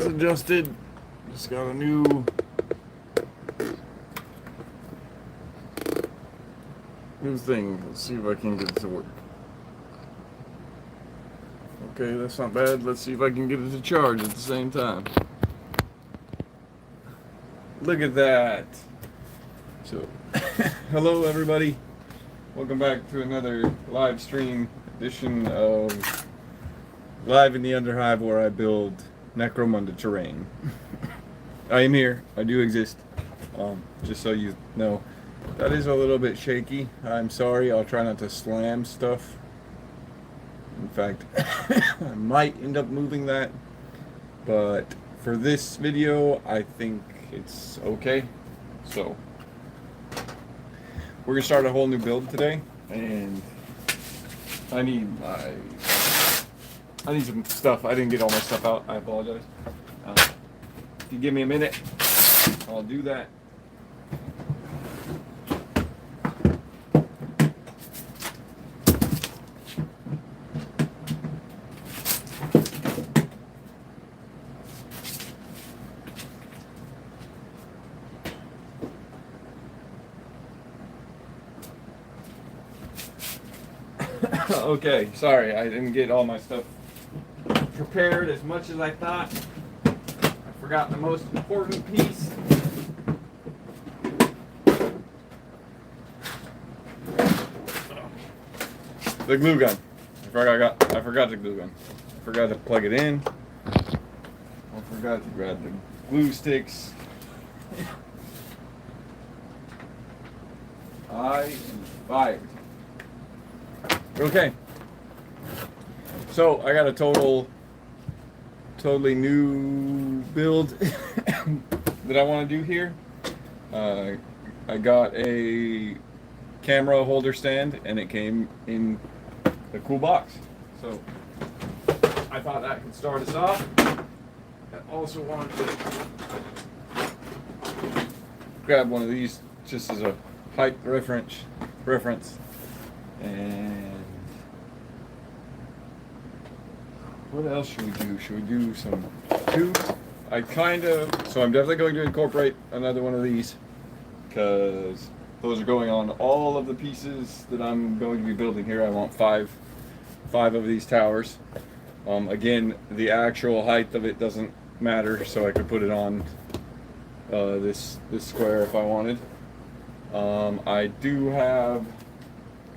adjusted. Just got a new thing. Let's see if I can get it to work. Okay, that's not bad. Let's see if I can get it to charge at the same time. Look at that. So, hello everybody. Welcome back to another live stream edition of Live in the Underhive, where I build Necromunda terrain. I am here. I do exist. Just so you know. That is a little bit shaky. I'm sorry. I'll try not to slam stuff. In fact, I might end up moving that. But for this video, I think it's okay. So, we're going to start a whole new build today. And I need some stuff. I didn't get all my stuff out. I apologize. If you give me a minute, I'll do that. Okay, sorry, I didn't get all my stuff prepared as much as I thought. I forgot the most important piece. The glue gun. I forgot the glue gun. I forgot to plug it in. I forgot to grab the glue sticks. I am fired. Okay. So I got a totally new build that I want to do here. I got a camera holder stand, and it came in a cool box. So I thought that could start us off. I also wanted to grab one of these just as a height reference. And what else should we do? Should we do some tubes? So I'm definitely going to incorporate another one of these, because those are going on all of the pieces that I'm going to be building here. I want five of these towers. Again, the actual height of it doesn't matter, so I could put it on this square if I wanted. I do have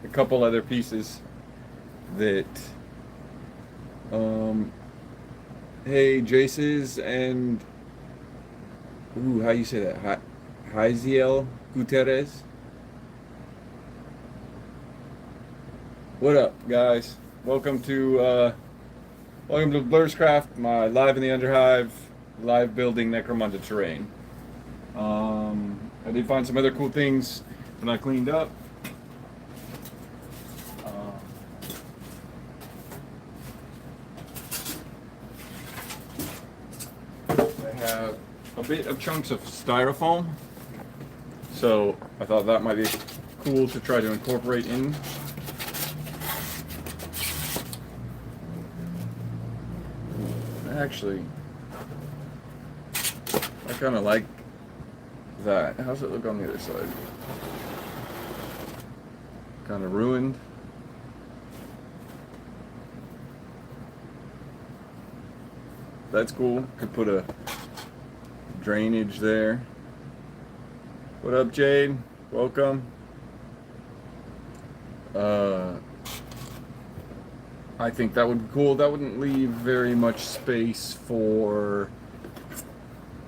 a couple other pieces that hey, Jace's and how you say that? Haiziel Gutierrez. What up, guys? Welcome to Blurscraft, my live in the Underhive, live building Necromunda terrain. I did find some other cool things when I cleaned up. I have a bit of chunks of styrofoam, so I thought that might be cool to try to incorporate in. Actually, I kind of like that. How's it look on the other side? Kind of ruined. That's cool. Could put a drainage there. What up, Jade? Welcome. I think that would be cool. That wouldn't leave very much space for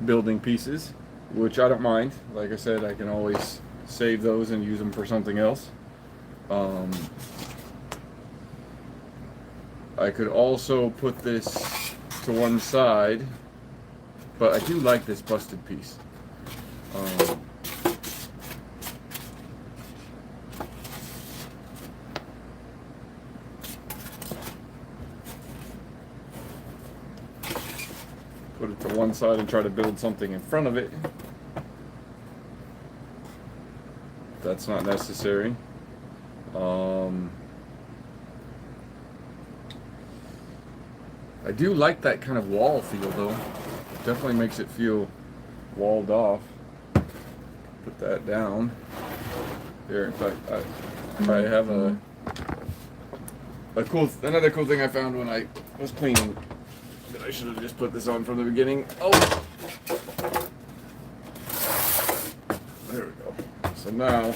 building pieces, which I don't mind. Like I said, I can always save those and use them for something else. I could also put this to one side, but I do like this busted piece. Put it to one side and try to build something in front of it. That's not necessary. I do like that kind of wall feel, though. definitely makes it feel walled off. Put that down. Here, in fact, I have another cool thing I found when I was cleaning that I should have just put this on from the beginning. Oh, there we go. So now,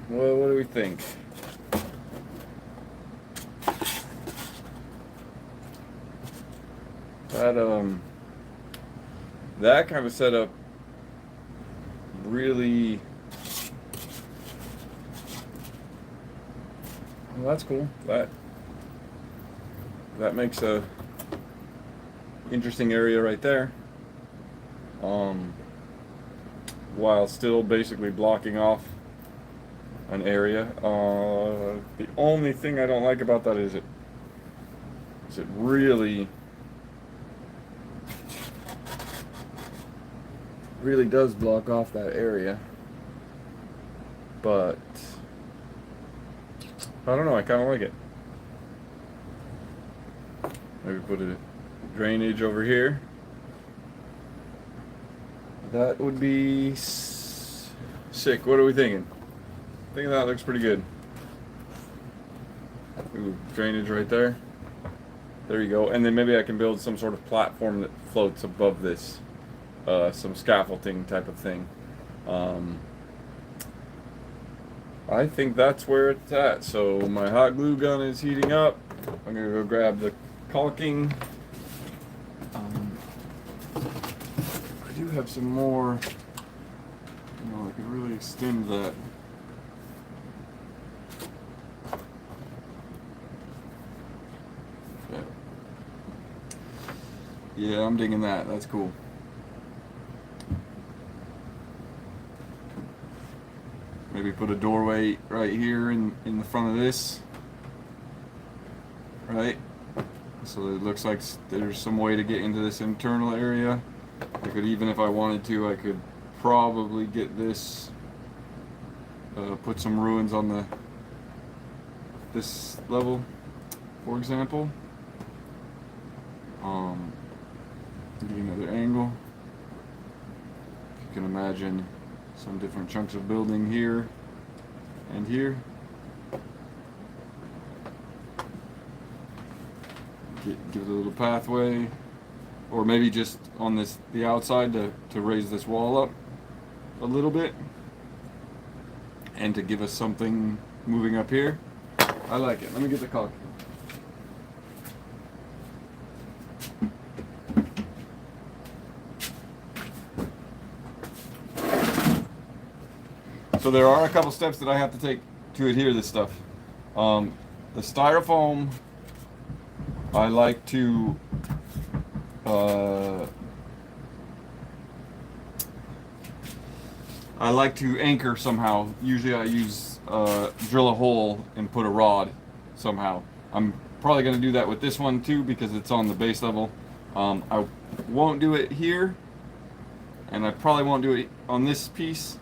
well, what do we think? That kind of setup really, well, that's cool. That makes a interesting area right there, while still basically blocking off an area. The only thing I don't like about that is it really does block off that area, but I don't know, I kind of like it. Maybe put a drainage over here. That would be sick. What are we thinking? I think that looks pretty good. Ooh, drainage right there. There you go. And then maybe I can build some sort of platform that floats above this. Some scaffolding type of thing. I think that's where it's at. So my hot glue gun is heating up. I'm gonna go grab the caulking. I do have some more. I can really extend that. Okay. Yeah, I'm digging that. That's cool. Maybe put a doorway right here in the front of this, right? So it looks like there's some way to get into this internal area. I could, even if I wanted to, I could probably get this, put some ruins on this level, for example. Give you another angle. If you can imagine some different chunks of building here and here. Give it a little pathway, or maybe just on the outside to raise this wall up a little bit, and to give us something moving up here. I like it. Let me get the caulk. So there are a couple steps that I have to take to adhere this stuff. The styrofoam, I like to anchor somehow. Usually I use drill a hole and put a rod somehow. I'm probably going to do that with this one too because it's on the base level. I won't do it here, and I probably won't do it on this piece.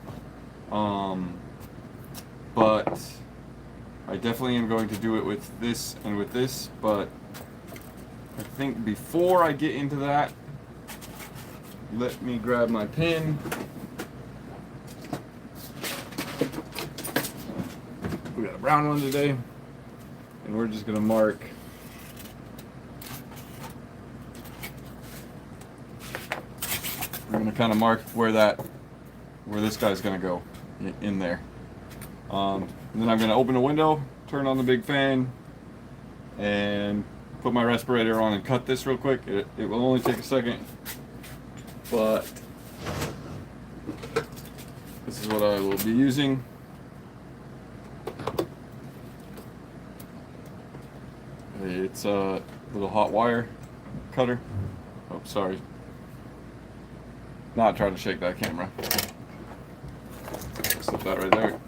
But I definitely am going to do it with this and with this, but I think before I get into that, let me grab my pen. We got a brown one today, and we're just gonna mark kind of mark where this guy's gonna go in there. And then I'm gonna open a window, turn on the big fan, and put my respirator on and cut this real quick. It will only take a second, but this is what I will be using. It's a little hot wire cutter. Oh, sorry. Not trying to shake that camera. Slip that right there.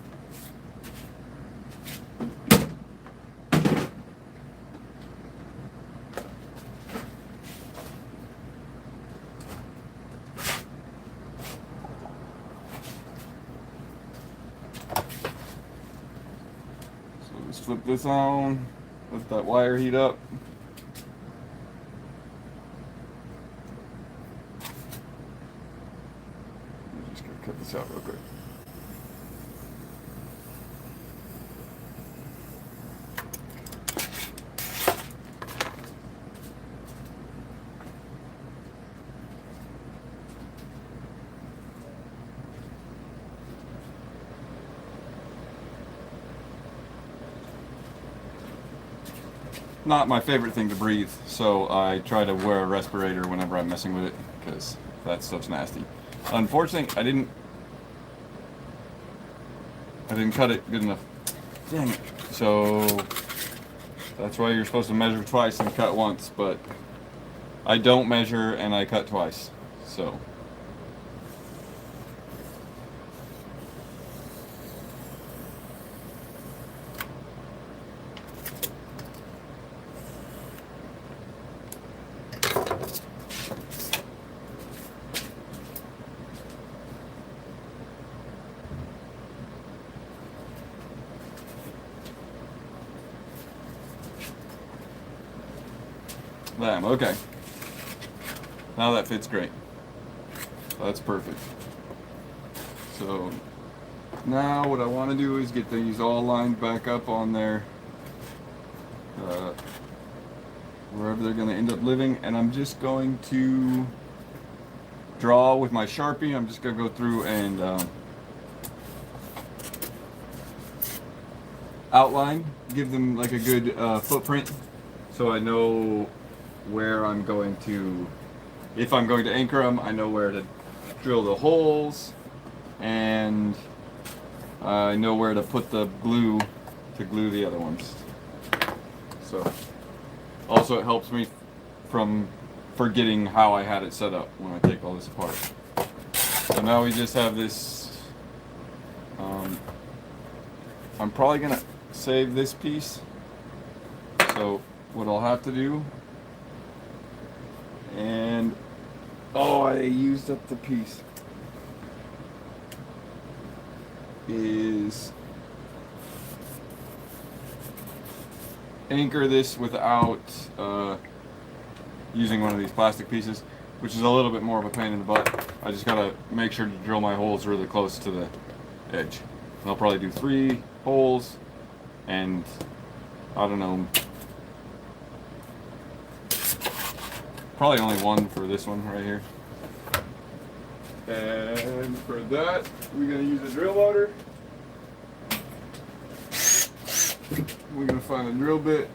So let's flip this on. let that wire heat up. I'm just gonna cut this out real quick. Not my favorite thing to breathe, so I try to wear a respirator whenever I'm messing with it, because that stuff's nasty. Unfortunately, I didn't cut it good enough. Dang it. So that's why you're supposed to measure twice and cut once, but I don't measure and I cut twice. So bam, okay. Now that fits great. That's perfect. So now what I want to do is get these all lined back up on there, wherever they're going to end up living, and I'm just going to draw with my Sharpie. I'm just going to go through and outline, give them like a good footprint, so I know where I'm going to, if I'm going to anchor them, I know where to drill the holes, and I know where to put the glue to glue the other ones. So also it helps me from forgetting how I had it set up when I take all this apart. So now we just have this, I'm probably gonna save this piece, so what I'll have to do, and oh, I used up the piece, is anchor this without using one of these plastic pieces, which is a little bit more of a pain in the butt. I just gotta make sure to drill my holes really close to the edge. And I'll probably do 3 holes, and I don't know, probably only 1 for this one right here. And for that, we're gonna use a drill motor. We're gonna find a drill bit.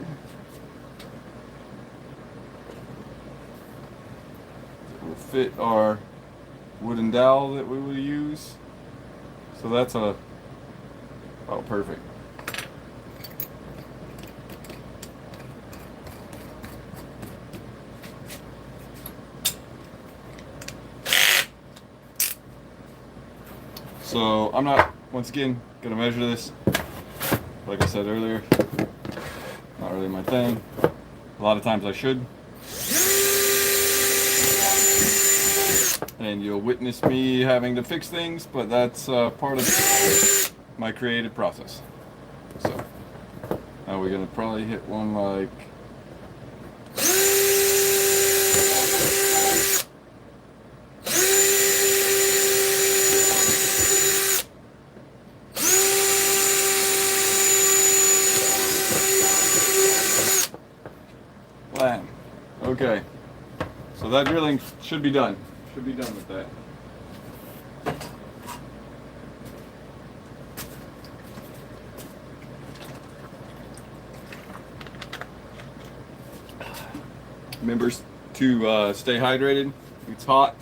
That will fit our wooden dowel that we will use. So that's oh, perfect. So I'm not, once again, gonna measure this. Like I said earlier, not really my thing. A lot of times I should. And you'll witness me having to fix things, but that's part of my creative process. So now we're gonna probably hit one like, bam. Okay, so that drilling should be done. Should be done with that. Remember to stay hydrated. It's hot.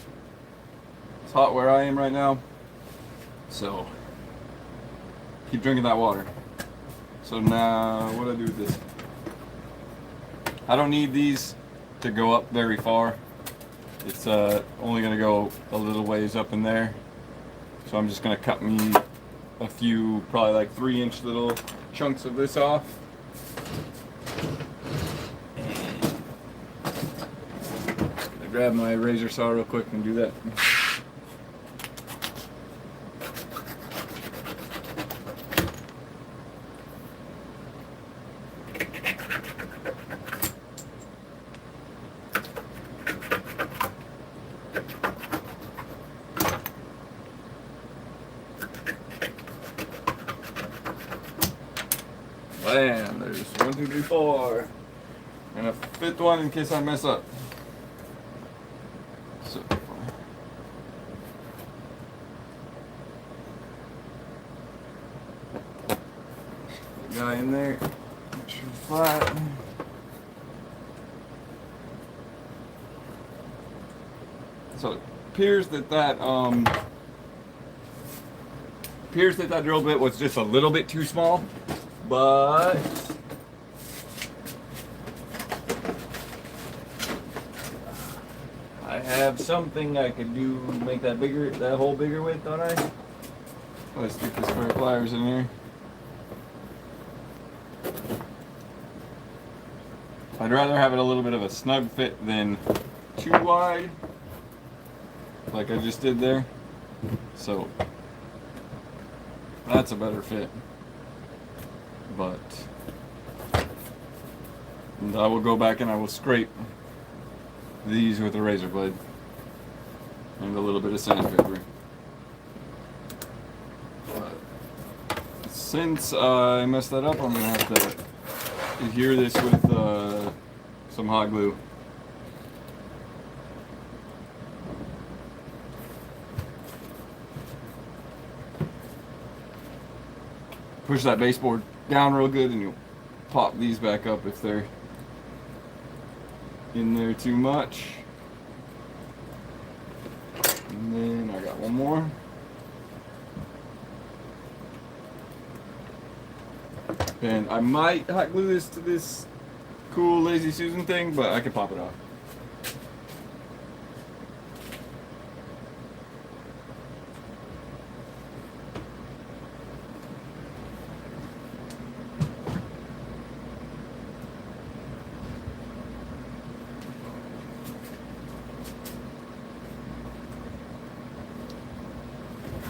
It's hot where I am right now. So keep drinking that water. So now what do I do with this? I don't need these to go up very far. It's only going to go a little ways up in there. So I'm just going to cut me a few, probably like 3-inch little chunks of this off. I'll grab my razor saw real quick and do that. And there's 1, 2, 3, 4. And a 5th one in case I mess up. So. Guy in there. Make sure it's flat. So it appears that that drill bit was just a little bit too small, but I have something I could do, make that bigger, that hole bigger with, don't I? Let's stick the square pliers in here. I'd rather have it a little bit of a snug fit than too wide, like I just did there. So that's a better fit. But and I will go back and I will scrape these with a razor blade and a little bit of sandpaper. But since I messed that up, I'm gonna have to adhere this with some hot glue. Push that baseboard down real good and you'll pop these back up if they're in there too much. And then I got one more. And I might hot glue this to this cool Lazy Susan thing, but I can pop it off.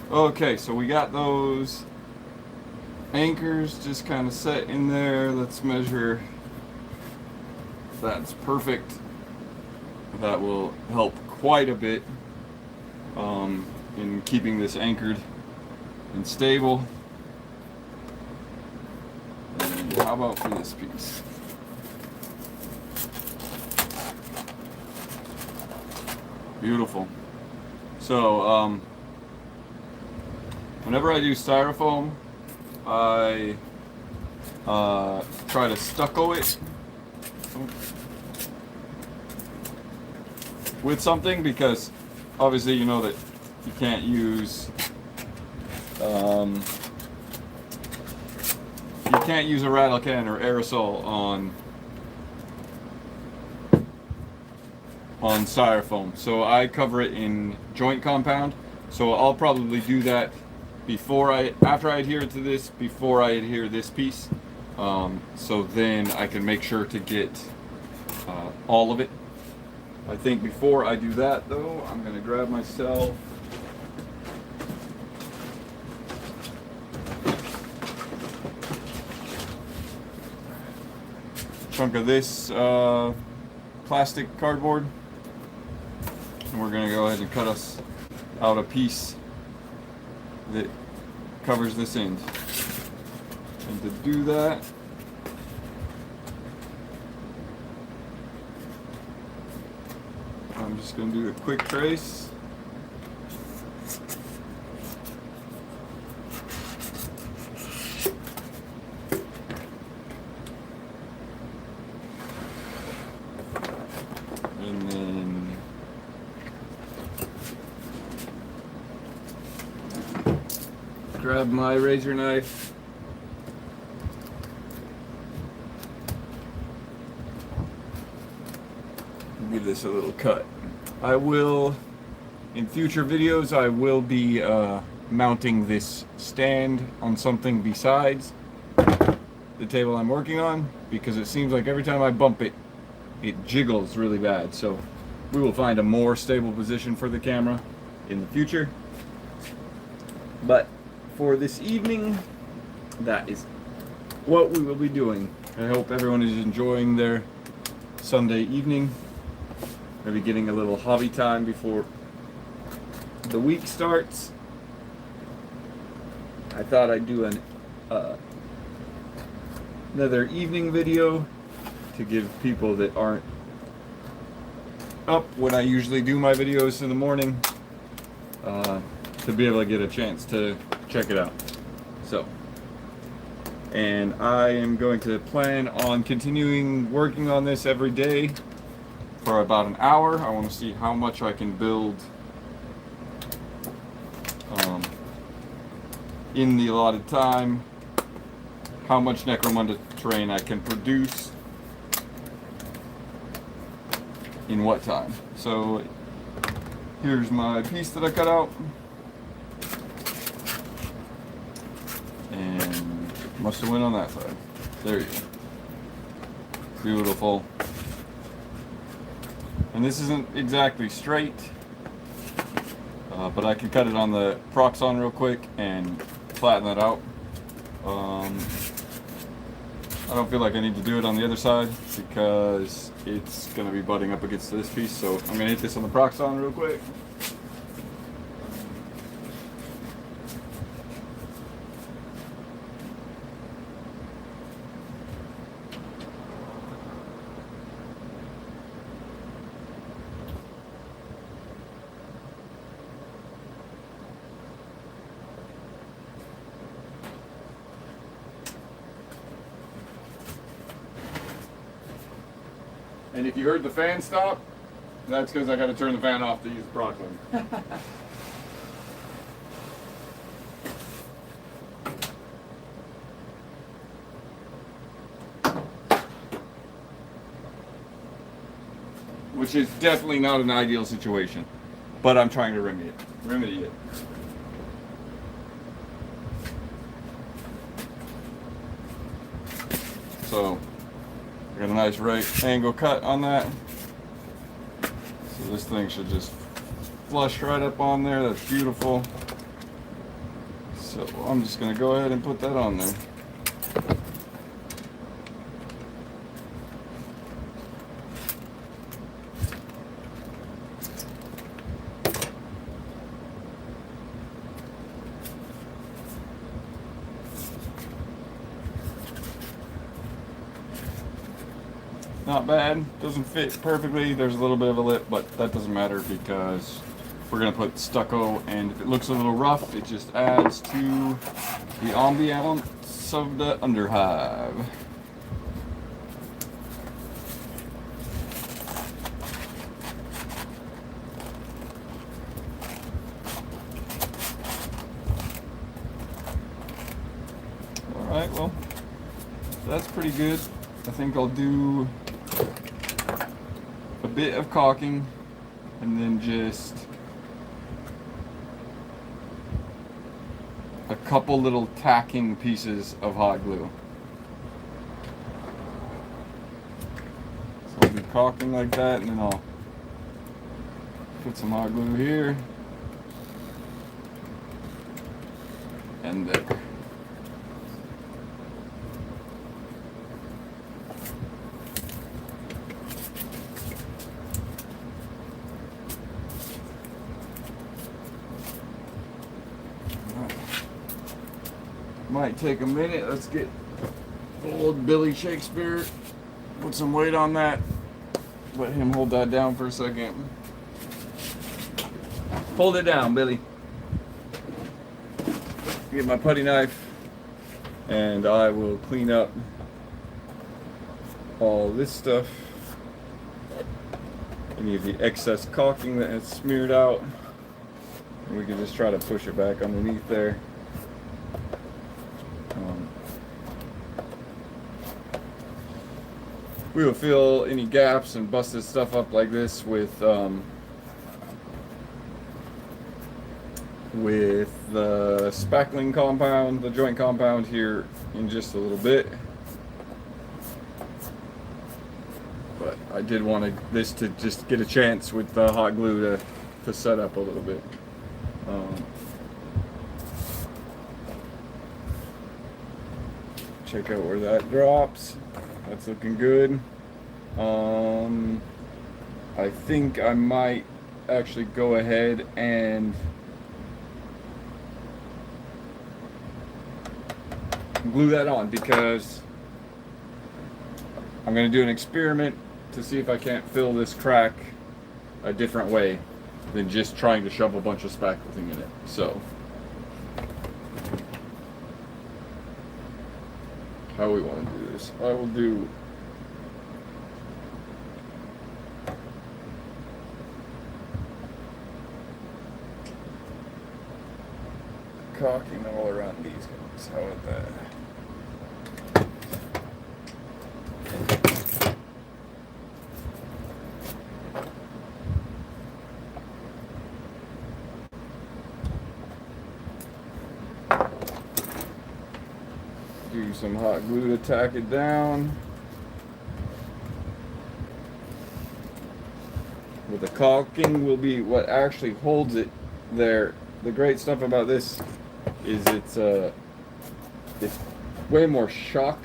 Okay, so we got those anchors just kind of set in there. Let's measure. That's perfect. That will help quite a bit in keeping this anchored and stable. And how about for this piece? Beautiful. So whenever I do styrofoam, I try to stucco it with something, because obviously you know that you can't use a rattle can or aerosol on styrofoam. So I cover it in joint compound. So I'll probably do that after I adhere to this, before I adhere this piece. So then I can make sure to get all of it. I think before I do that though, I'm gonna grab myself a chunk of this plastic cardboard, and we're gonna go ahead and cut us out a piece that covers this end. And to do that, I'm just going to do a quick trace. And then grab my razor knife. Give this a little cut. I will, in future videos, I will be mounting this stand on something besides the table I'm working on, because it seems like every time I bump it, it jiggles really bad. So we will find a more stable position for the camera in the future. But for this evening, that is what we will be doing. I hope everyone is enjoying their Sunday evening. Maybe getting a little hobby time before the week starts. I thought I'd do another evening video to give people that aren't up when I usually do my videos in the morning to be able to get a chance to check it out. So, and I am going to plan on continuing working on this every day for about an hour. I want to see how much I can build in the allotted time, how much Necromunda terrain I can produce in what time. So here's my piece that I cut out, and must have went on that side. There you go. Beautiful. And this isn't exactly straight, but I can cut it on the Proxxon real quick and flatten that out. I don't feel like I need to do it on the other side because it's going to be butting up against this piece, so I'm going to hit this on the Proxxon real quick. And if you heard the fan stop, that's because I got to turn the fan off to use the Proxxon. Which is definitely not an ideal situation, but I'm trying to remedy it. So I got a nice right angle cut on that. So this thing should just flush right up on there. That's beautiful. So I'm just going to go ahead and put that on there. Not bad, doesn't fit perfectly. There's a little bit of a lip, but that doesn't matter because we're gonna put stucco, and if it looks a little rough, it just adds to the ambiance of the underhive. Alright, well, that's pretty good. I think I'll do a bit of caulking and then just a couple little tacking pieces of hot glue. So I'll do caulking like that, and then I'll put some hot glue here and there. Might take a minute. Let's get old Billy Shakespeare, put some weight on that, let him hold that down for a second. Hold it down, Billy. Get my putty knife, and I will clean up all this stuff, any of the excess caulking that has smeared out, and we can just try to push it back underneath there. We will fill any gaps and bust this stuff up like this with the spackling compound, the joint compound here in just a little bit. But I did want this to just get a chance with the hot glue to set up a little bit. Check out where that drops. That's looking good. I think I might actually go ahead and glue that on, because I'm going to do an experiment to see if I can't fill this crack a different way than just trying to shove a bunch of spackleting in it. So, how we want to do this? I will do caulking all around these guys. How about that? Do some hot glue to tack it down. But the caulking will be what actually holds it there. The great stuff about this is it's way more shock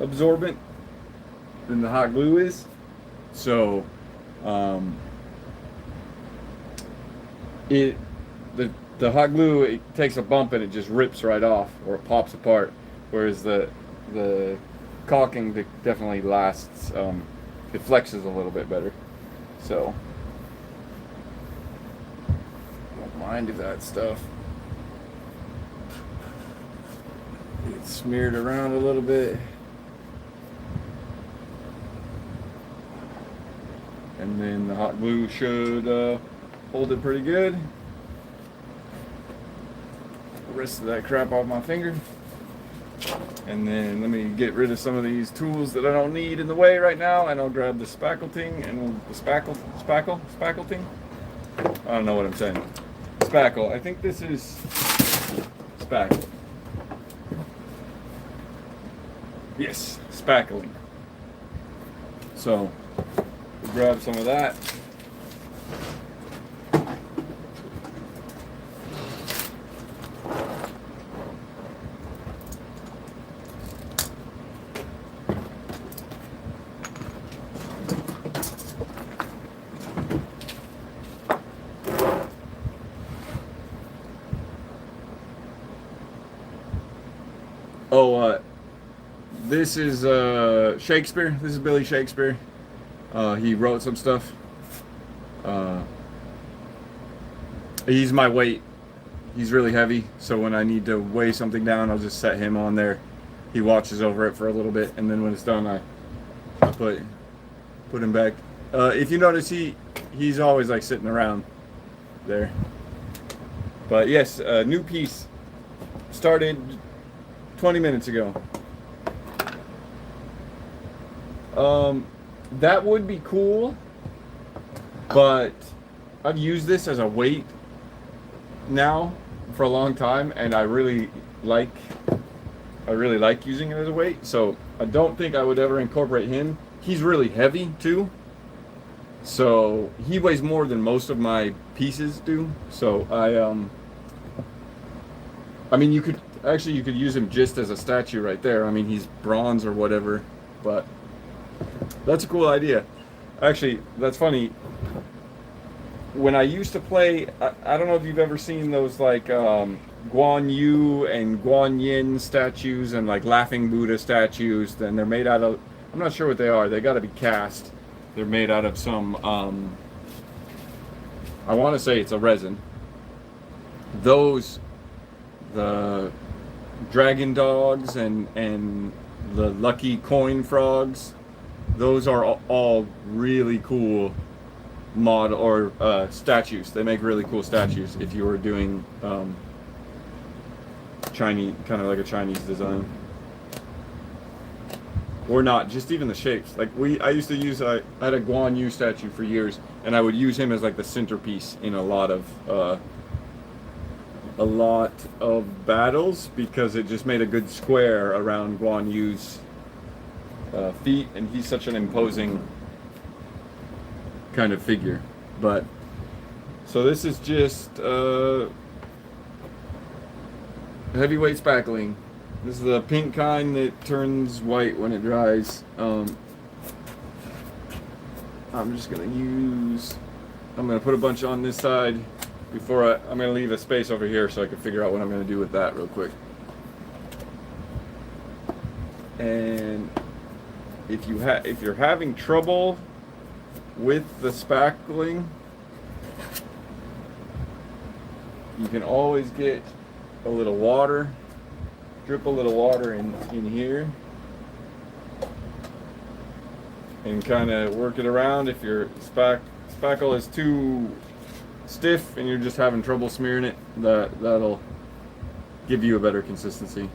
absorbent than the hot glue is. So the hot glue, it takes a bump and it just rips right off or it pops apart, whereas the caulking definitely lasts. It flexes a little bit better. So don't mind if that stuff gets smeared around a little bit. And then the hot glue should hold it pretty good. The rest of that crap off my finger. And then let me get rid of some of these tools that I don't need in the way right now, and I'll grab the spackleting and the spackleting. I don't know what I'm saying. Spackle. I think this is spackle. Yes, spackling. So we'll grab some of that. Oh, this is Shakespeare. This is Billy Shakespeare. He wrote some stuff. He's my weight. He's really heavy, so when I need to weigh something down, I'll just set him on there. He watches over it for a little bit, and then when it's done, I put him back. If you notice, he's always like sitting around there. But yes, a new piece started 20 minutes ago. That would be cool, but I've used this as a weight now for a long time, and I really like using it as a weight. So I don't think I would ever incorporate him. He's really heavy too, so he weighs more than most of my pieces do. So I mean, you could use him just as a statue right there. I mean, he's bronze or whatever, but that's a cool idea. Actually, that's funny. When I used to play, I don't know if you've ever seen those like Guan Yu and Guan Yin statues and like Laughing Buddha statues. Then they're made out of, I'm not sure what they are. They got to be cast. They're made out of some, I want to say it's a resin. Those, the dragon dogs and the lucky coin frogs, those are all really cool mod or statues. They make really cool statues if you were doing Chinese, kind of like a Chinese design, or not, just even the shapes. Like I used to use, I had a Guan Yu statue for years, and I would use him as like the centerpiece in a lot of battles, because it just made a good square around Guan Yu's feet, and he's such an imposing kind of figure. But so this is just heavyweight spackling. This is the pink kind that turns white when it dries. I'm just gonna put a bunch on this side before I'm gonna leave a space over here so I can figure out what I'm gonna do with that real quick. And if you're having trouble with the spackling, you can always get a little water, drip a little water in here, and kind of work it around. If your spackle is too stiff and you're just having trouble smearing it, that'll give you a better consistency.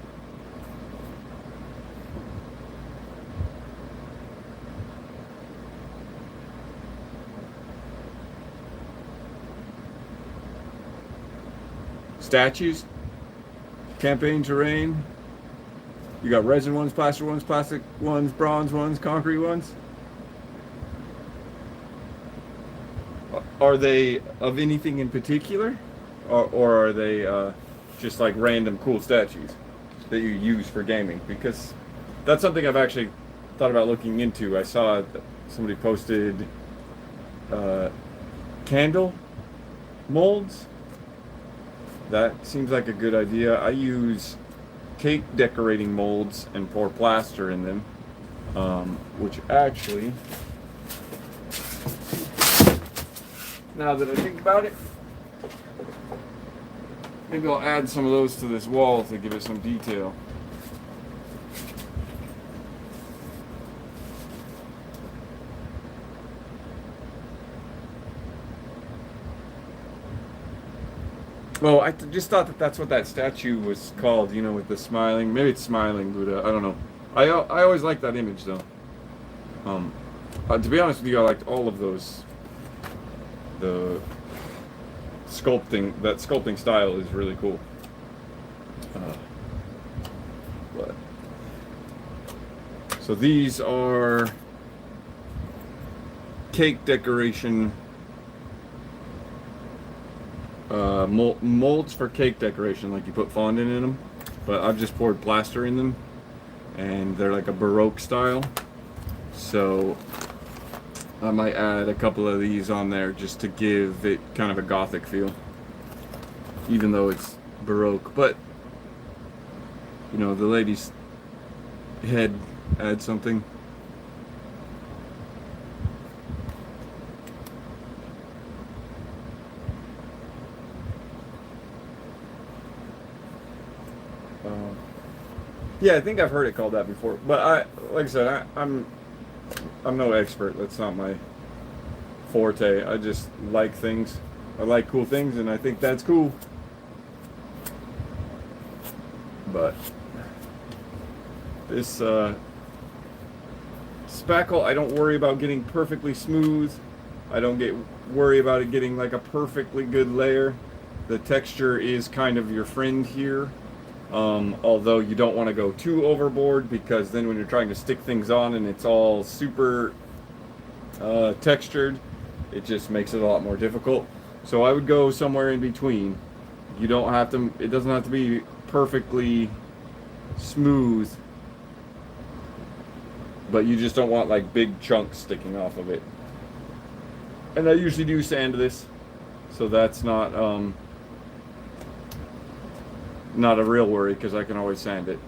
Statues, campaign terrain. You got resin ones, plaster ones, plastic ones, bronze ones, concrete ones. Are they of anything in particular, or are they just like random cool statues that you use for gaming? Because that's something I've actually thought about looking into. I saw that somebody posted candle molds. That seems like a good idea. I use cake decorating molds and pour plaster in them, which actually, now that I think about it, maybe I'll add some of those to this wall to give it some detail. Well, I just thought that that's what that statue was called, you know, with the smiling. Maybe it's smiling Buddha. I don't know. I always liked that image though. To be honest with you, I liked all of those. The sculpting style is really cool. But so these are cake decoration. Molds for cake decoration, like you put fondant in them, but I've just poured plaster in them, and they're like a Baroque style, so I might add a couple of these on there just to give it kind of a Gothic feel, even though it's Baroque. But you know, the lady's head adds something. Yeah, I think I've heard it called that before, but like I said, I'm no expert. That's not my forte. I just like things. I like cool things, and I think that's cool. But this spackle, I don't worry about getting perfectly smooth. I don't worry about it getting like a perfectly good layer. The texture is kind of your friend here. Although you don't want to go too overboard, because then when you're trying to stick things on and it's all super textured, it just makes it a lot more difficult. So I would go somewhere in between. You don't have to, it doesn't have to be perfectly smooth, but you just don't want like big chunks sticking off of it. And I usually do sand this, so that's not a real worry, because I can always sand it.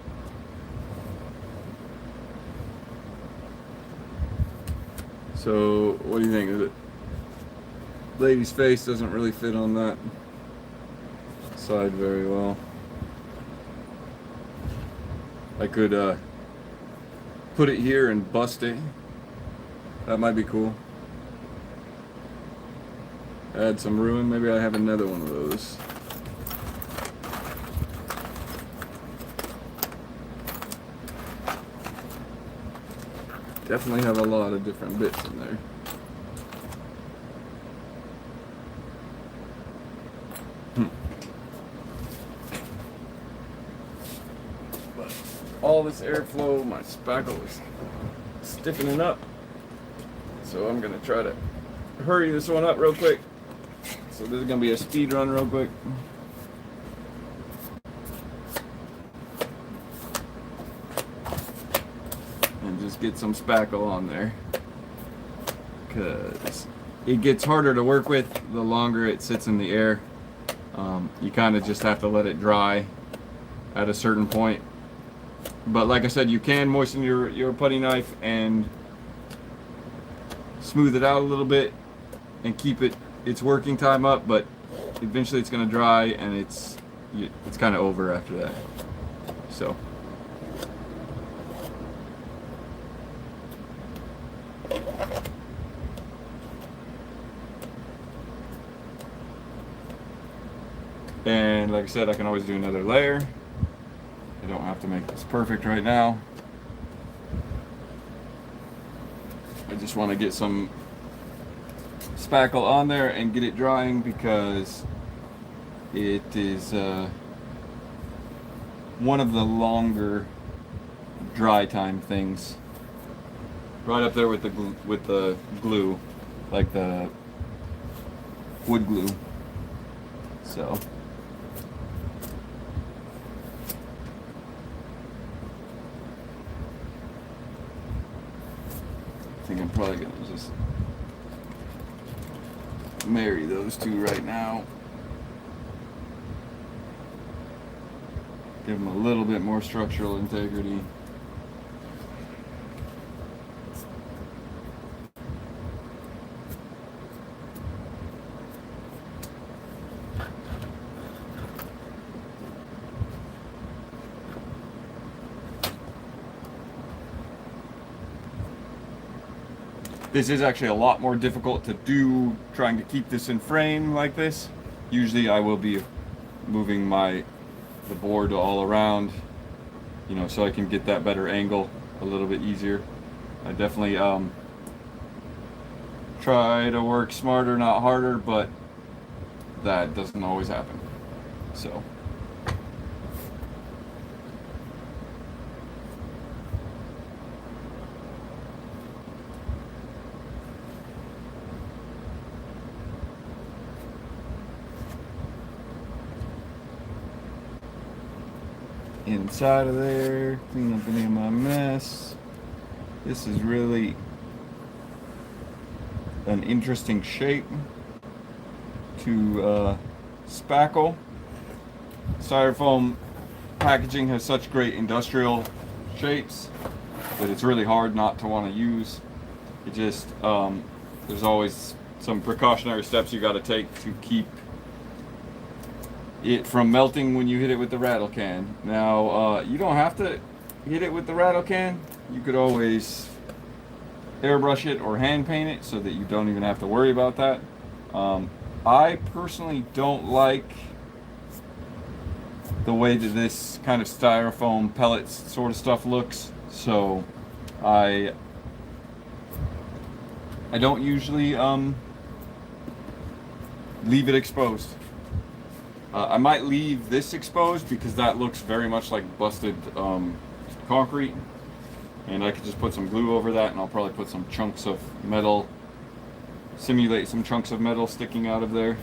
So what do you think of it? Lady's face doesn't really fit on that side very well. I could put it here and bust it. That might be cool. Add some ruin. Maybe I have another one of those. Definitely have a lot of different bits in there. But all this airflow, my spackle is stiffening up. So I'm gonna try to hurry this one up real quick. So this is gonna be a speed run real quick. Just get some spackle on there, because it gets harder to work with the longer it sits in the air. You kind of just have to let it dry at a certain point But like I said, you can moisten your putty knife and smooth it out a little bit and keep its working time up, but eventually it's going to dry and it's kind of over after that. So and like I said, I can always do another layer. I don't have to make this perfect right now. I just want to get some spackle on there and get it drying, because it is one of the longer dry time things. Right up there with the glue, like the wood glue. So I think I'm probably gonna just marry those two right now. Give them a little bit more structural integrity. This is actually a lot more difficult to do, trying to keep this in frame like this. Usually I will be moving the board all around, you know, so I can get that better angle a little bit easier. I definitely try to work smarter, not harder, but that doesn't always happen. So inside of there, clean up any of my mess. This is really an interesting shape to spackle. Styrofoam packaging has such great industrial shapes that it's really hard not to want to use. It just there's always some precautionary steps you got to take to keep it from melting when you hit it with the rattle can. Now you don't have to hit it with the rattle can. You could always airbrush it or hand paint it so that you don't even have to worry about that. I personally don't like the way that this kind of styrofoam pellets sort of stuff looks, so I don't usually leave it exposed. I might leave this exposed because that looks very much like busted concrete, and I could just put some glue over that, and I'll probably put some chunks of metal, simulate some chunks of metal sticking out of there.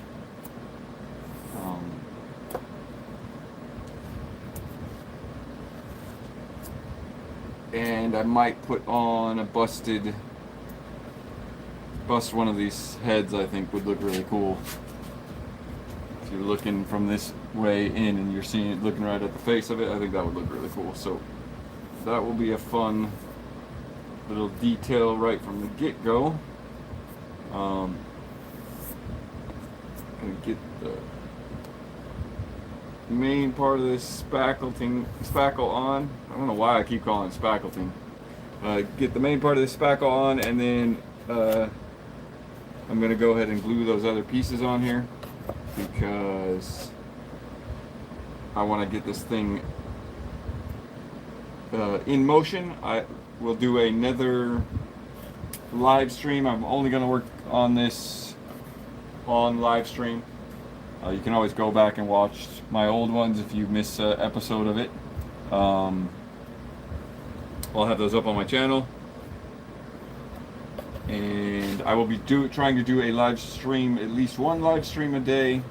And I might put on a bust one of these heads. I think would look really cool. If you're looking from this way in and you're seeing it looking right at the face of it, I think that would look really cool. So that will be a fun little detail right from the get-go. Gonna get the main part of this spackle on. I don't know why I keep calling it spackleting. Get the main part of this spackle on, and then I'm gonna go ahead and glue those other pieces on here, because I want to get this thing in motion. I will do another live stream. I'm only going to work on this on live stream. You can always go back and watch my old ones if you miss an episode of it. I'll have those up on my channel. And I will be trying to do a live stream, at least one live stream a day,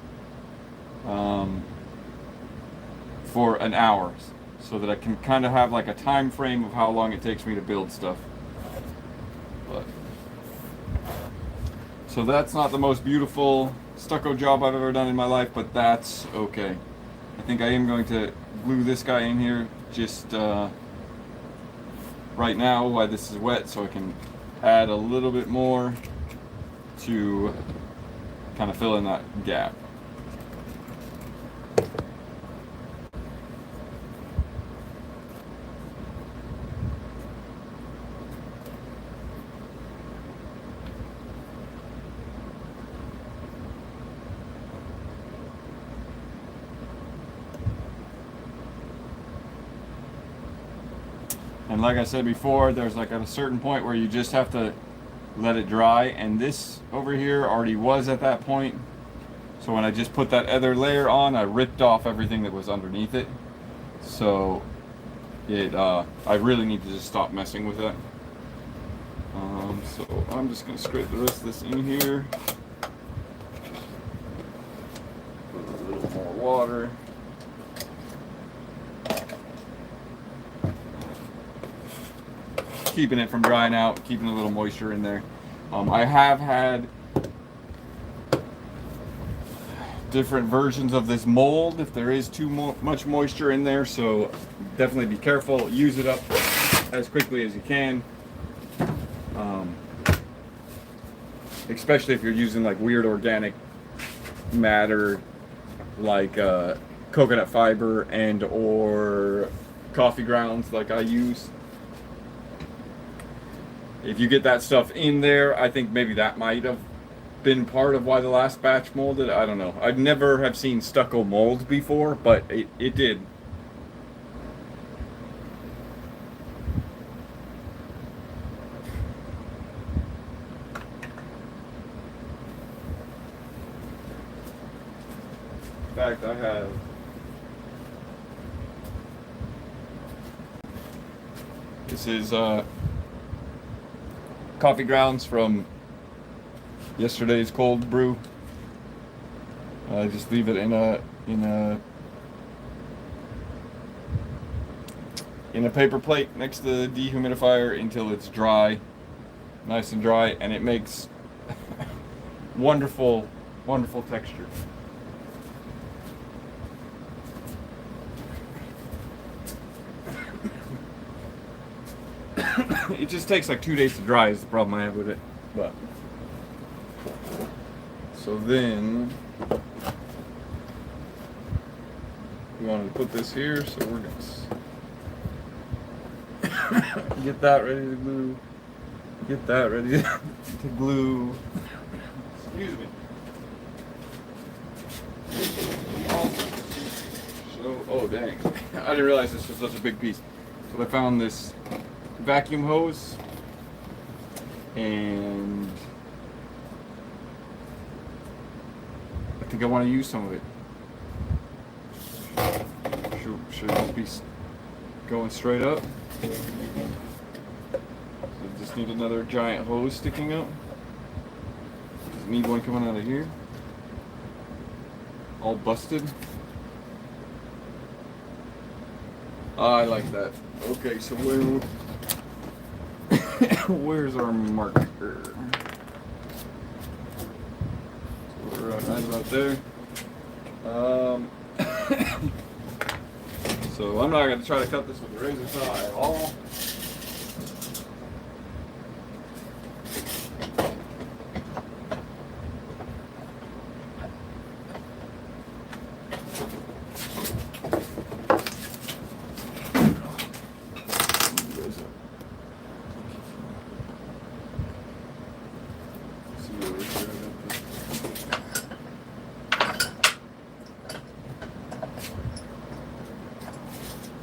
for an hour, so that I can kind of have like a time frame of how long it takes me to build stuff. So that's not the most beautiful stucco job I've ever done in my life, but that's okay. I think I am going to glue this guy in here just right now while this is wet, so I can add a little bit more to kind of fill in that gap. And like I said before, there's like at a certain point where you just have to let it dry, and this over here already was at that point. So when I just put that other layer on, I ripped off everything that was underneath it. So I really need to just stop messing with it. So I'm just gonna scrape the rest of this in here. Put a little more water. Keeping it from drying out, keeping a little moisture in there. I have had different versions of this mold if there is too much moisture in there, so definitely be careful. Use it up as quickly as you can, especially if you're using like weird organic matter like coconut fiber and or coffee grounds like I use. If you get that stuff in there, I think maybe that might have been part of why the last batch molded. I don't know. I've never have seen stucco mold before, but it did. In fact, I have this is coffee grounds from yesterday's cold brew. I just leave it in a paper plate next to the dehumidifier until it's dry, nice and dry, and it makes wonderful texture. It just takes like 2 days to dry is the problem I have with it. But so then we wanted to put this here, so we're gonna get that ready to glue. Get that ready to glue. Excuse me. So, oh dang, I didn't realize this was such a big piece. So I found this vacuum hose, and I think I want to use some of it. Should just be going straight up. So I just need another giant hose sticking up. Just need one coming out of here, all busted. I like that. Okay, so where's our marker? So we're right about there. So I'm not going to try to cut this with a razor saw at all.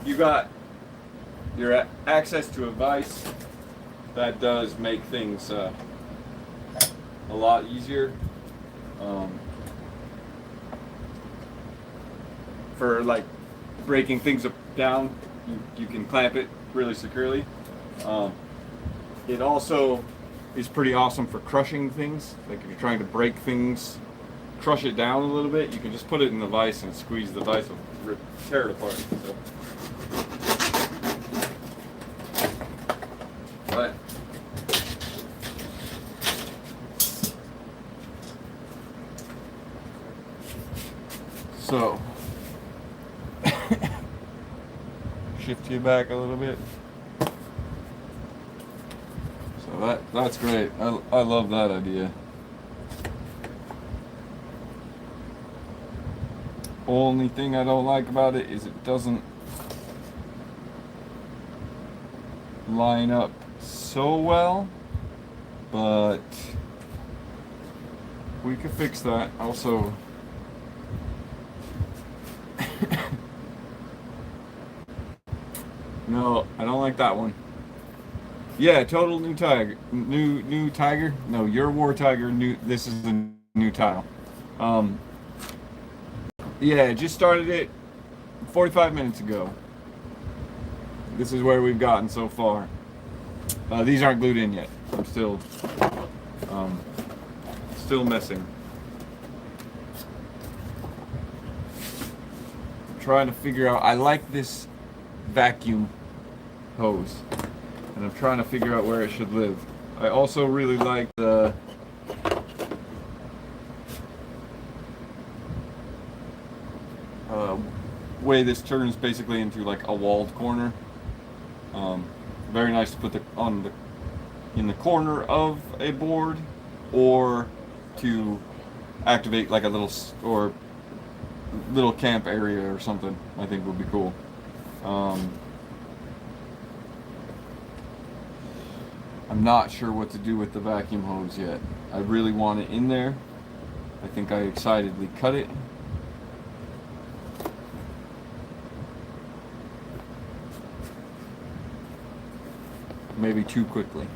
You got your access to a vise. That does make things a lot easier. For like breaking things down, you can clamp it really securely. It also is pretty awesome for crushing things. Like if you're trying to break things, crush it down a little bit, you can just put it in the vise and squeeze the vise and tear it apart. So. But so shift you back a little bit. That's great. I love that idea. Only thing I don't like about it is it doesn't line up so well, but we could fix that. Also, no, I don't like that one. Yeah, total new tiger. New tiger. No, your war tiger. New. This is the new tile. Yeah, just started it 45 minutes ago. This is where we've gotten so far. These aren't glued in yet. I'm still messing. I'm trying to figure out. I like this vacuum hose, and I'm trying to figure out where it should live. I also really like the way this turns basically into like a walled corner. Very nice to put in the corner of a board, or to activate like a little camp area or something. I think would be cool. I'm not sure what to do with the vacuum hose yet. I really want it in there. I think I excitedly cut it. Maybe too quickly.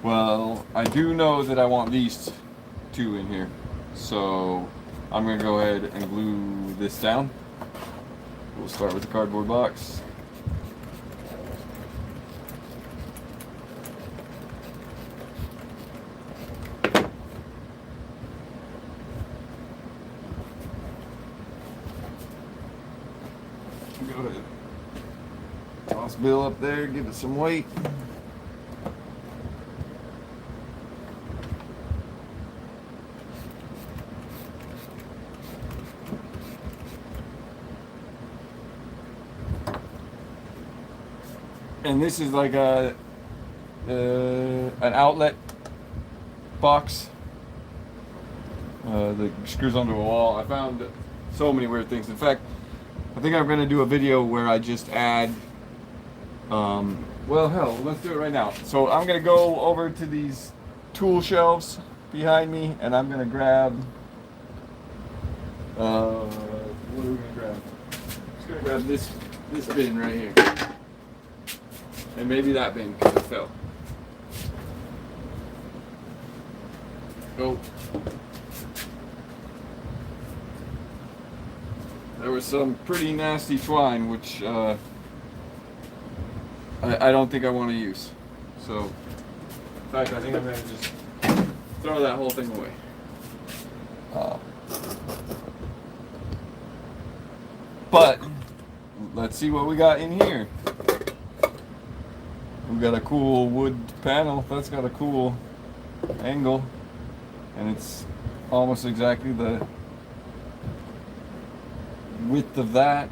Well, I do know that I want these two in here, so I'm gonna go ahead and glue this down. We'll start with the cardboard box. Go ahead. Toss Bill up there, give it some weight. And this is like an outlet box that screws onto a wall. I found so many weird things. In fact, I think I'm going to do a video where I just add, well, hell, let's do it right now. So I'm going to go over to these tool shelves behind me, and I'm going to grab, what are we going to grab? I'm just going to grab this bin right here. And maybe that bin, because it fell. Oh. There was some pretty nasty twine, which I don't think I want to use. So, in fact, I think I'm going to just throw that whole thing away. But, let's see what we got in here. We've got a cool wood panel. That's got a cool angle. And it's almost exactly the width of that.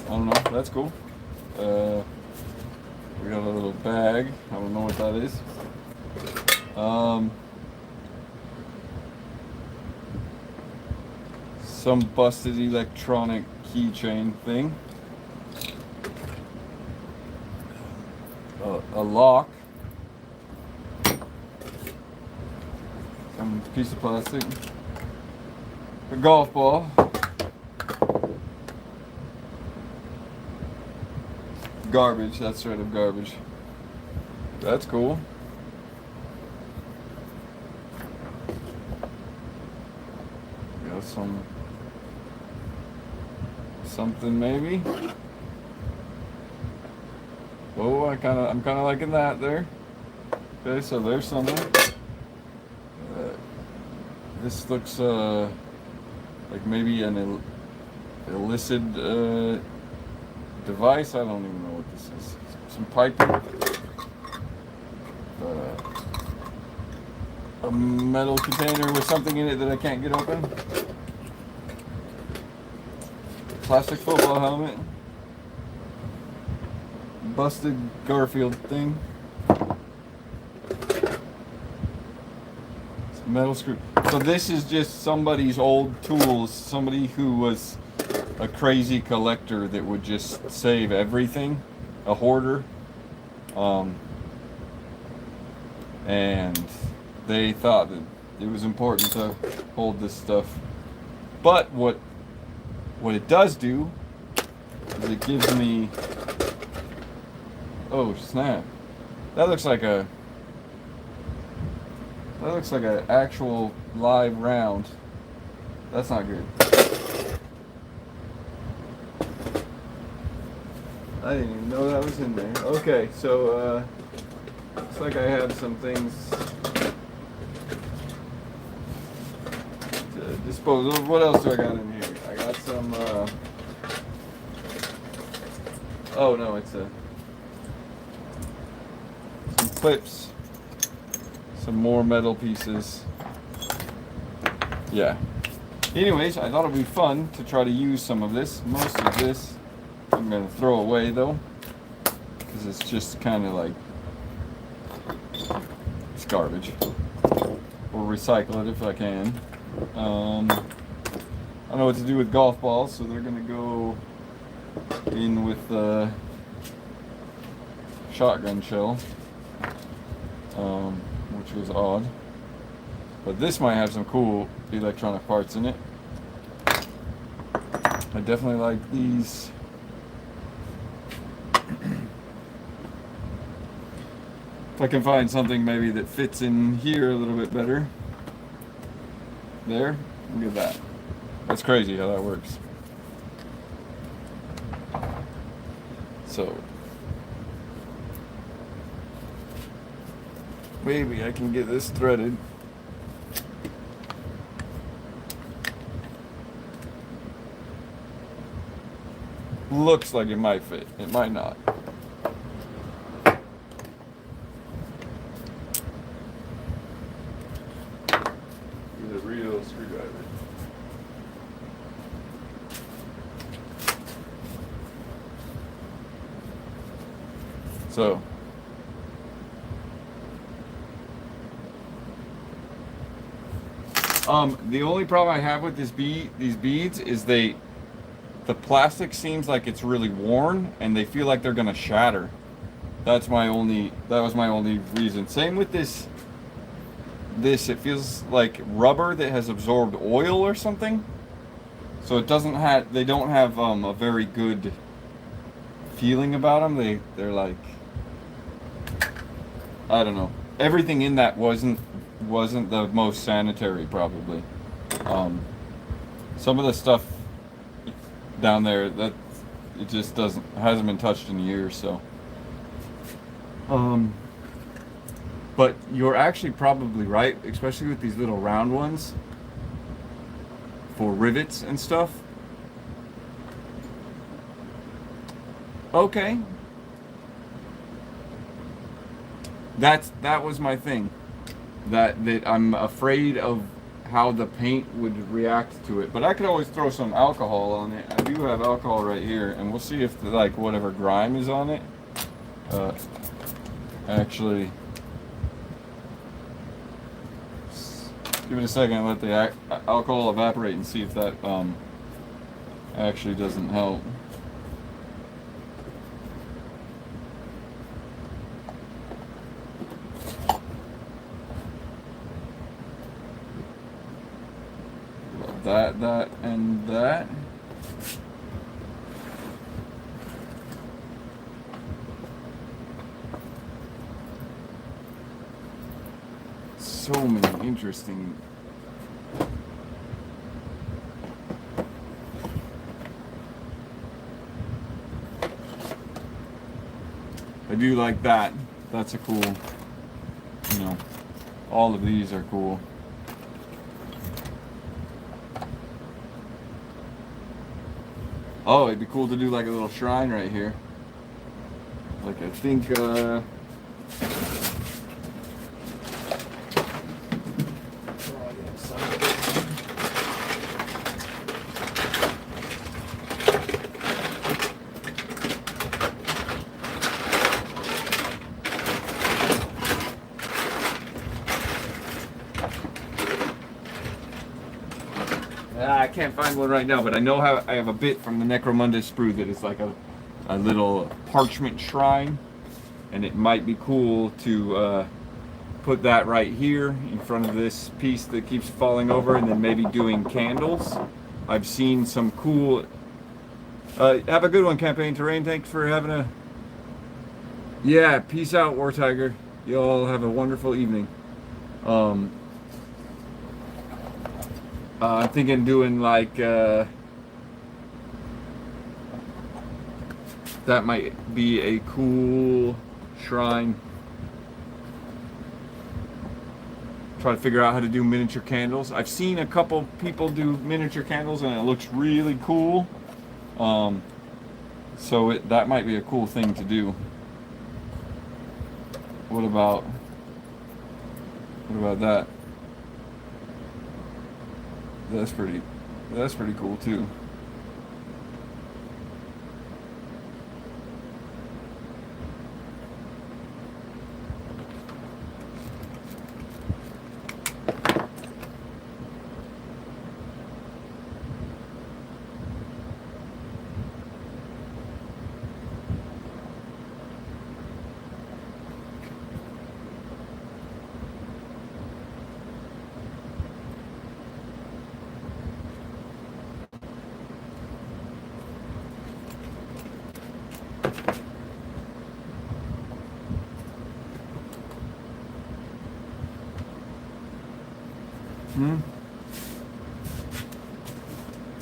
I don't know, that's cool. We got a little bag. I don't know what that is. Some busted electronic keychain thing. A lock. Some piece of plastic. A golf ball. Garbage, that's straight up garbage. That's cool. Got something maybe. Oh, I'm kind of liking that there. Okay, so there's something. This looks like maybe an illicit device. I don't even know what this is. Some piping. A metal container with something in it that I can't get open. plastic football helmet. Busted Garfield thing. Metal screw. So this is just somebody's old tools. Somebody who was a crazy collector that would just save everything. A hoarder. And they thought that it was important to hold this stuff. But what it does do is it gives me... Oh snap. That looks like an actual live round. That's not good. I didn't even know that was in there. Okay, so looks like I have some things to dispose of. What else do I got in here? I got some oh no, it's some clips. Some more metal pieces. Yeah. Anyways, I thought it would be fun to try to use some of this. Most of this I'm going to throw away though, because it's just kind of like, it's garbage. Or recycle it if I can. I don't know what to do with golf balls, so they're going to go in with the shotgun shell. Which was odd. But this might have some cool electronic parts in it. I definitely like these. If I can find something maybe that fits in here a little bit better. There, look at that. That's crazy how that works. So maybe I can get this threaded. Looks like it might fit. It might not. With a real screwdriver. So the only problem I have with these beads is the plastic seems like it's really worn and they feel like they're gonna shatter. That was my only reason. Same with this, it feels like rubber that has absorbed oil or something. So it doesn't have, they don't have a very good feeling about them. They're like, I don't know. Everything in that wasn't the most sanitary, probably. Some of the stuff down there that it just hasn't been touched in years. So, but you're actually probably right, especially with these little round ones for rivets and stuff. Okay, that was my thing. That I'm afraid of how the paint would react to it, but I could always throw some alcohol on it. I do have alcohol right here, and we'll see if like whatever grime is on it actually. Give it a second and let the alcohol evaporate and see if that actually doesn't help. That, and that. So many interesting. I do like that. That's a cool, all of these are cool. Oh, it'd be cool to do like a little shrine right here. Like I think can't find one right now, but I know how I have a bit from the Necromunda sprue that is like a little parchment shrine, and it might be cool to put that right here in front of this piece that keeps falling over, and then maybe doing candles. I've seen some cool. Have a good one, Campaign Terrain. Thanks for having a. Yeah, peace out, War Tiger. You all have a wonderful evening. I'm thinking doing like that might be a cool shrine. Try to figure out how to do miniature candles. I've seen a couple people do miniature candles and it looks really cool. So that might be a cool thing to do. What about that? That's pretty cool too.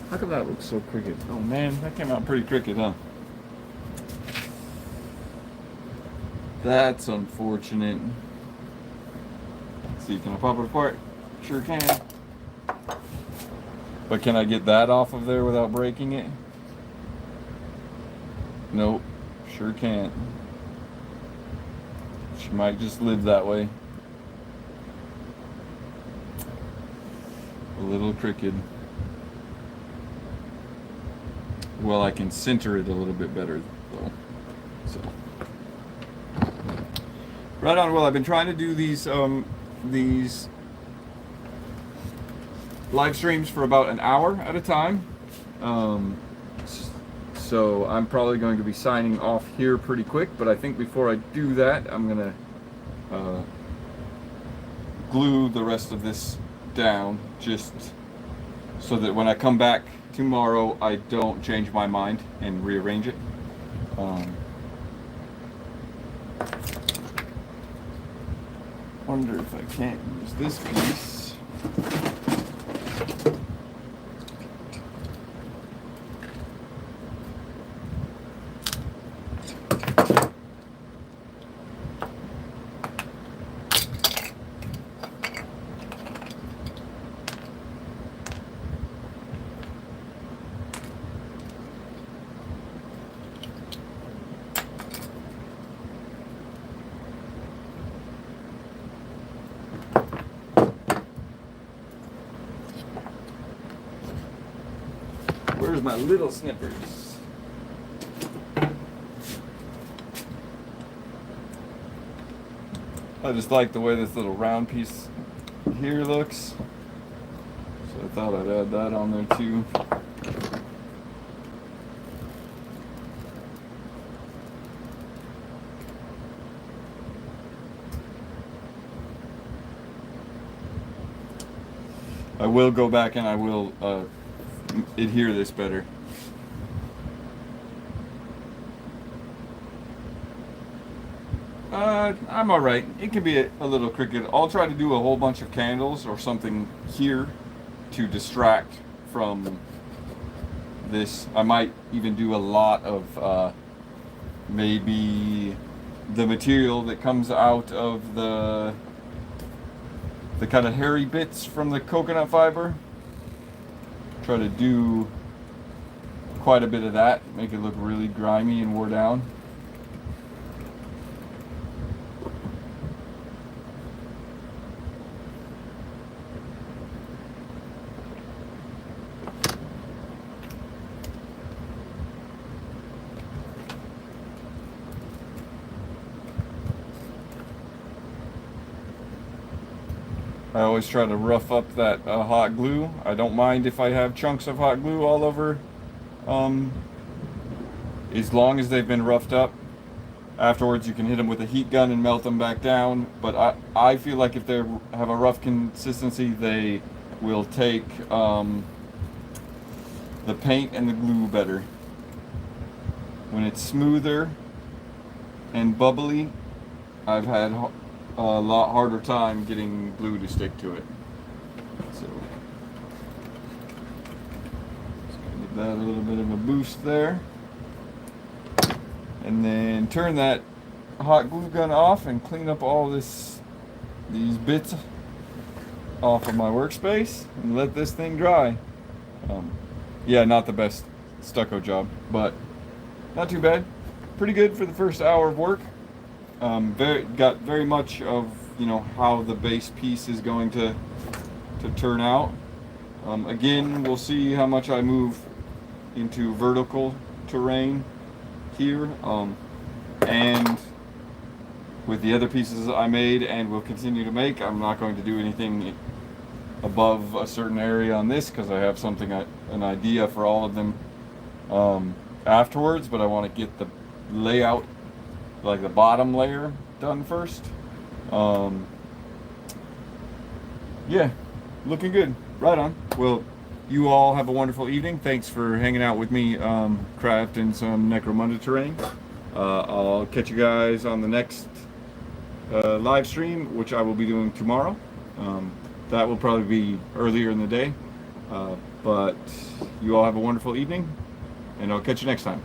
How come that looks so crooked? Oh man, that came out pretty crooked, huh? That's unfortunate. Let's see, can I pop it apart? Sure can. But can I get that off of there without breaking it? Nope, sure can't. She might just live that way. A little crooked. Well, I can center it a little bit better though. So right on. Well, I've been trying to do these live streams for about an hour at a time. So I'm probably going to be signing off here pretty quick, but I think before I do that, I'm gonna glue the rest of this down just so that when I come back tomorrow I don't change my mind and rearrange it. Wonder if I can't use this piece. Where's my little snippers? I just like the way this little round piece here looks, so I thought I'd add that on there too. I will go back and I will adhere this better. I'm alright. It can be a little crooked. I'll try to do a whole bunch of candles or something here to distract from this. I might even do a lot of maybe the material that comes out of the kind of hairy bits from the coconut fiber. Try to do quite a bit of that, make it look really grimy and wore down. I always try to rough up that hot glue. I don't mind if I have chunks of hot glue all over, as long as they've been roughed up. Afterwards, you can hit them with a heat gun and melt them back down. But I feel like if they have a rough consistency, they will take the paint and the glue better. When it's smoother and bubbly, I've had a lot harder time getting glue to stick to it. So, just gonna give that a little bit of a boost there. And then turn that hot glue gun off and clean up all these bits off of my workspace and let this thing dry. Yeah, not the best stucco job, but not too bad. Pretty good for the first hour of work. Got very much of, you know, how the base piece is going to turn out. Again, we'll see how much I move into vertical terrain here, and with the other pieces I made and will continue to make. I'm not going to do anything above a certain area on this because I have an idea for all of them afterwards, but I want to get the layout, like the bottom layer, done first. Yeah, looking good. Right on. Well, you all have a wonderful evening. Thanks for hanging out with me, crafting some Necromunda terrain. I'll catch you guys on the next live stream, which I will be doing tomorrow. That will probably be earlier in the day. But you all have a wonderful evening, and I'll catch you next time.